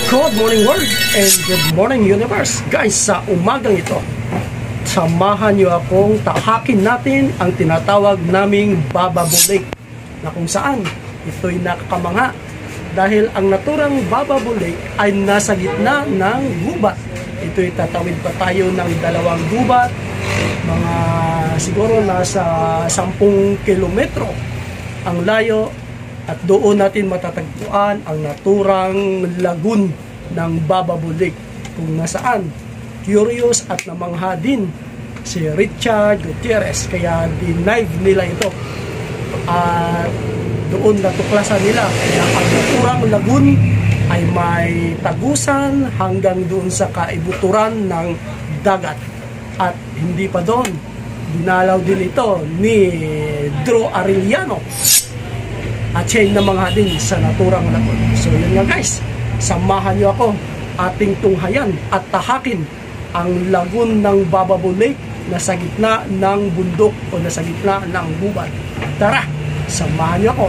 Good morning world and good morning universe. Guys, sa umagang ito, samahan niyo akong tahakin natin ang tinatawag naming bababulik, na kung saan ito'y nakakamangha dahil ang naturang bababulik ay nasa gitna ng gubat. Ito'y tatawid pa tayo ng 2 gubat, mga siguro nasa 10 kilometro ang layo, at doon natin matatagpuan ang naturang lagoon ng bababulik, kung nasaan curious at namangha din si Richard Gutierrez, kaya dinive nila ito at doon natuklasan nila na ang naturang lagoon ay may tagusan hanggang doon sa kaibuturan ng dagat. At hindi pa doon, dinalaw din ito ni Drew Arellano at siya na mga din sa naturang lagoon. So yun nga guys, samahan niyo ako ating tunghayan at tahakin ang lagoon ng Bababulik na sa gitna ng bundok o nasa gitna ng gubat. Tara, samahan niyo ako.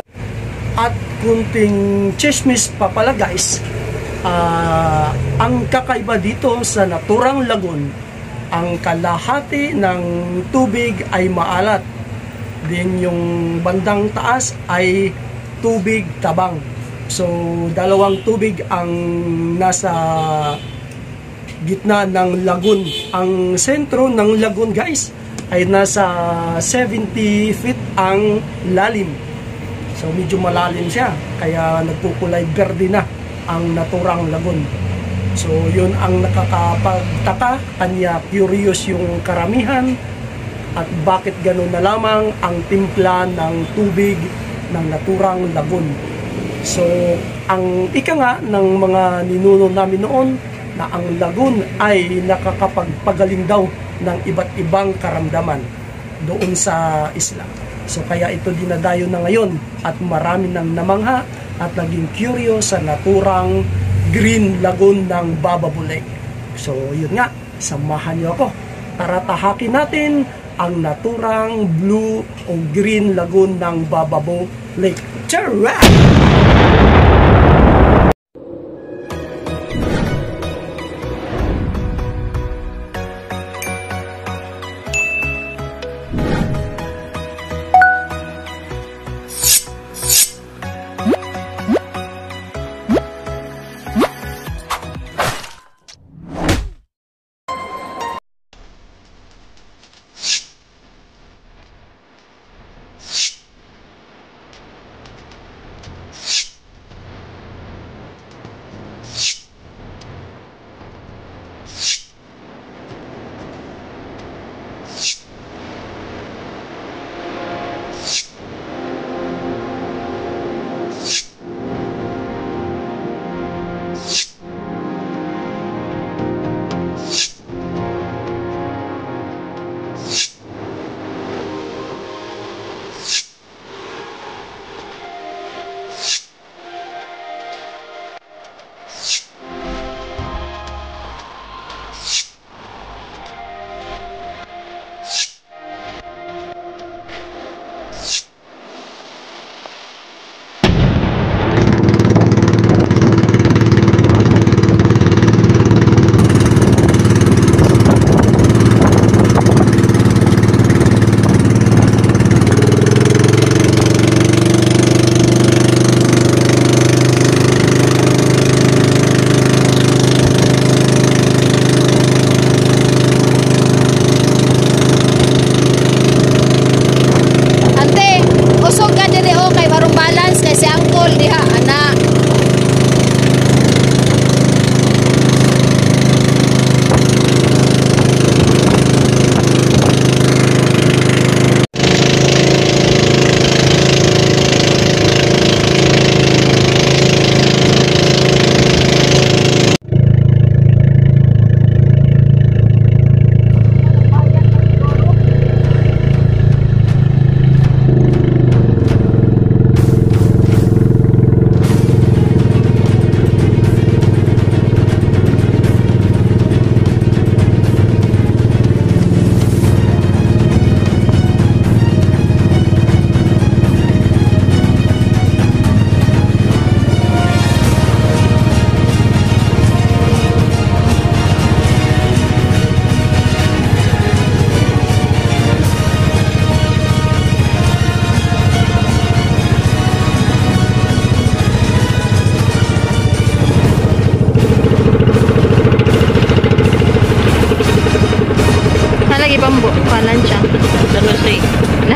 At kunting chismis pa pala guys, ang kakaiba dito sa naturang lagoon, ang kalahati ng tubig ay maalat, din yung bandang taas ay tubig tabang. So, 2 tubig ang nasa gitna ng lagoon. Ang sentro ng lagoon guys ay nasa 70 feet ang lalim. So, medyo malalim siya, kaya nagkukulay berde na ang naturang lagoon. So, yun ang nakakapagtaka, kanya curious yung karamihan at bakit ganun na lamang ang timpla ng tubig ng naturang lagoon. So, ang ika nga ng mga ninuno namin noon na ang lagoon ay nakakapagpagaling daw ng iba't ibang karamdaman doon sa isla. So, kaya ito dinadayo na ngayon at marami nang namangha at naging curious sa naturang green lagoon ng Bababulik. So, yun nga, samahan niyo ako. Tara, tahakin natin ang naturang blue o green lagoon ng Bababulik. Tara!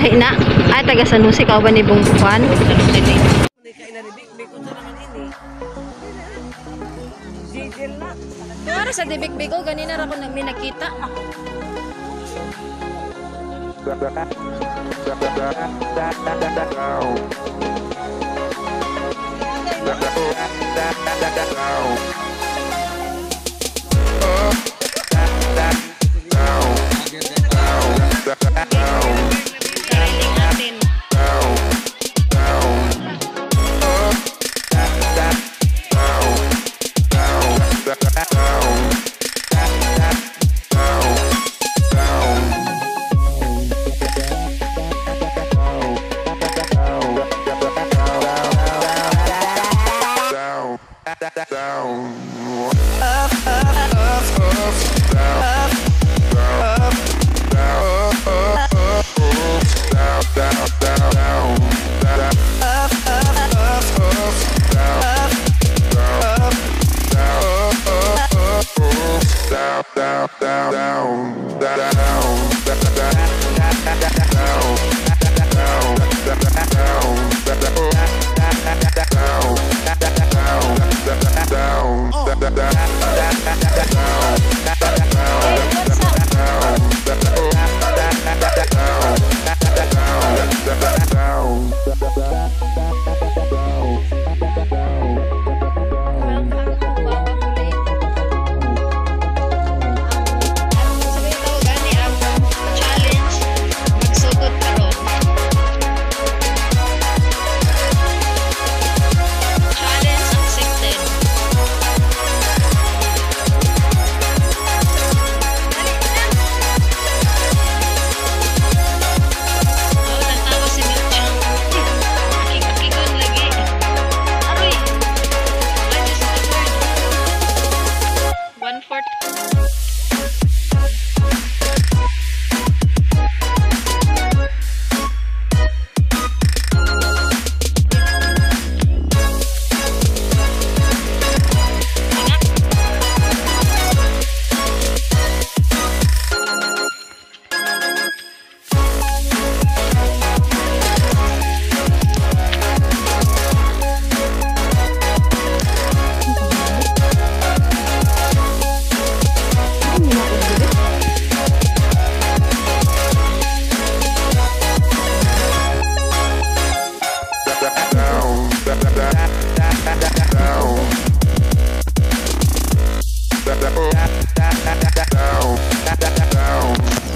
Lahi na. Ay, taga San Jose ka ba ni Bungkuan? Para sa dibig-big ko, ganina ra ko may nakita.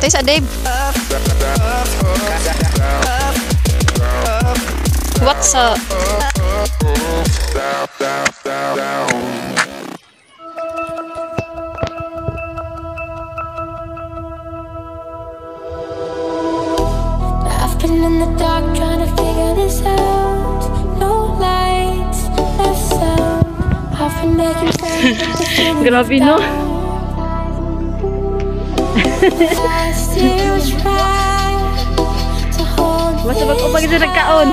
Tay sa Dave. What's up? I've been in the dark trying to figure this out. No lights, no sound. I've been making sense. Grabe no. I still try to hold What's up? Pag ito nagkaon.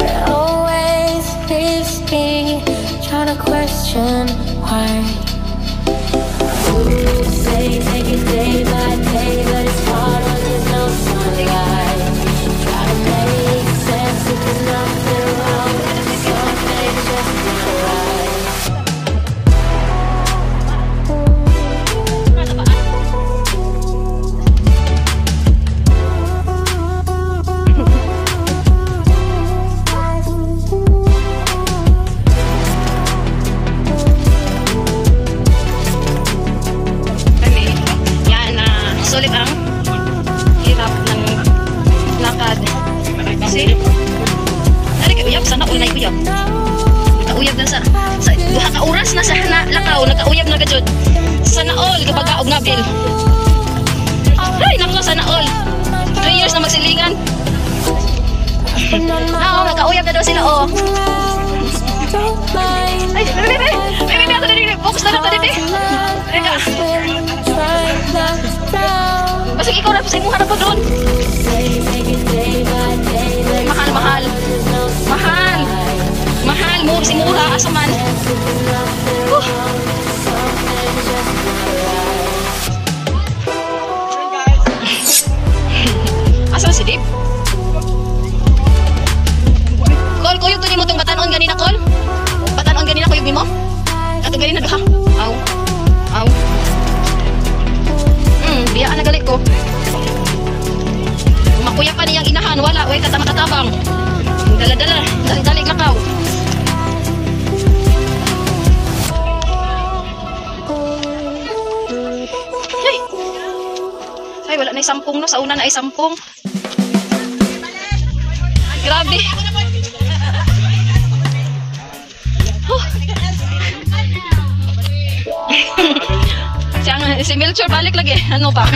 it always leaves me trying to question why. Say take it day by day, but it's hard when there's no sunlight. Try to make sense if there's nothing wrong, something's just not right. Sulit ang hirap ng lakad. Kasi, nari ka uyab, sana unay uyab. Nakauyab na sa duha ka oras na sa lakaw, nakauyab na gajud. Sana all, kabagaog nga bil. Ay, naku, sana all. 3 years na magsilingan. Oo, nakauyab na daw sila, oh. Ay, baby, ako na rin, focus na lang ito, dito. Rika. Basig ikaw na sa imuha na po doon. Mahal. Mahal mo si Muha asaman. Asa si Dave? Way ka tama-katabang. Dala-dala. Dali-dali lakaw. Ay, wala na isampung no. Sa una na isampung. Grabe. Si Melchor balik lagi. Ano pa?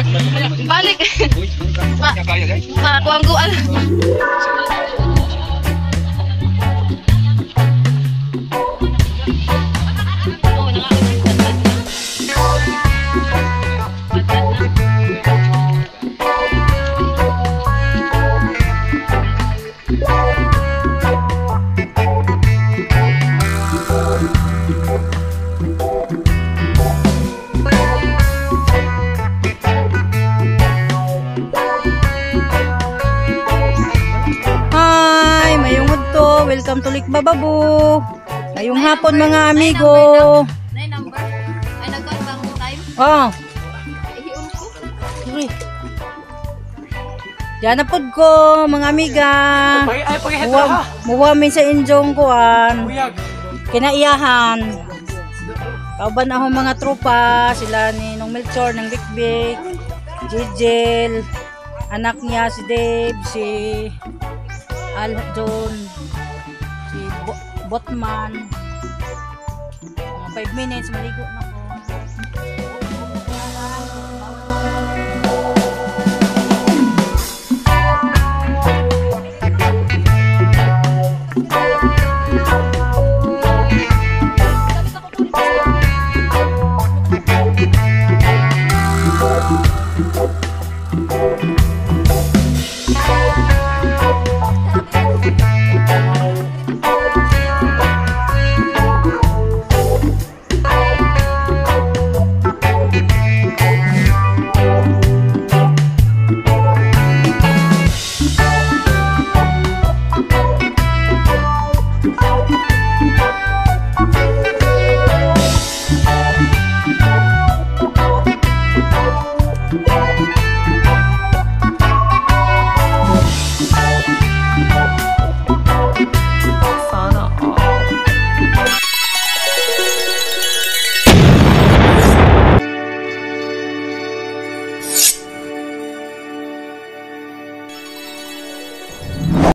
Balik. Kuangguan. Welcome to Lake Bababu. Ngayong hapon mga amigo. Nay number. Ay nagkuan bang time? Oh. Ihiom ko. Diyan na pod ko mga amiga. Ay, pag-ihitra ha. Muwamin sa injong kuan. Uyag. Kinaiyahan. Kauban ako mga tropa. Sila ni Nong Melchor, ng Bikbik, Jijel, anak niya si Dave, si Aljon, si Botman. Mga 5 minutes maligo na ko.